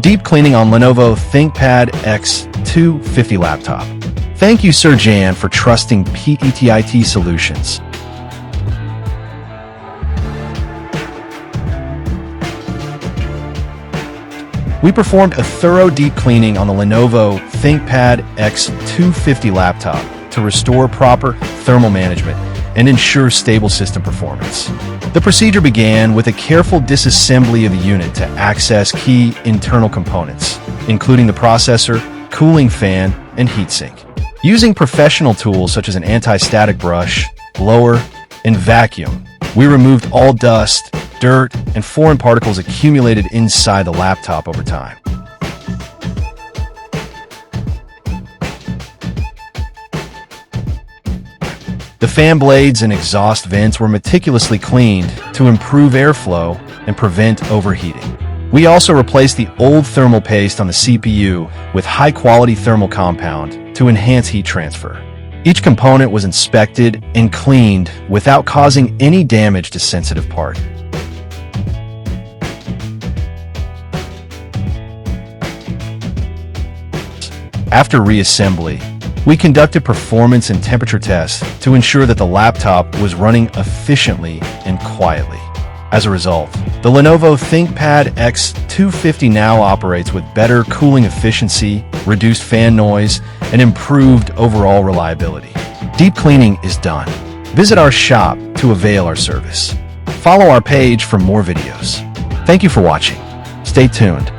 Deep cleaning on Lenovo Thinkpad X250 laptop. Thank you, Sir Jan, for trusting PETIT Solutions. We performed a thorough deep cleaning on the Lenovo Thinkpad X250 laptop to restore proper thermal management and ensure stable system performance. The procedure began with a careful disassembly of the unit to access key internal components, including the processor, cooling fan, and heatsink. Using professional tools such as an anti-static brush, blower, and vacuum, we removed all dust, dirt, and foreign particles accumulated inside the laptop over time. The fan blades and exhaust vents were meticulously cleaned to improve airflow and prevent overheating. We also replaced the old thermal paste on the CPU with high-quality thermal compound to enhance heat transfer. Each component was inspected and cleaned without causing any damage to sensitive part. After reassembly, we conducted performance and temperature tests to ensure that the laptop was running efficiently and quietly. As a result, the Lenovo Thinkpad X250 now operates with better cooling efficiency, reduced fan noise, and improved overall reliability. Deep cleaning is done. Visit our shop to avail our service. Follow our page for more videos. Thank you for watching. Stay tuned.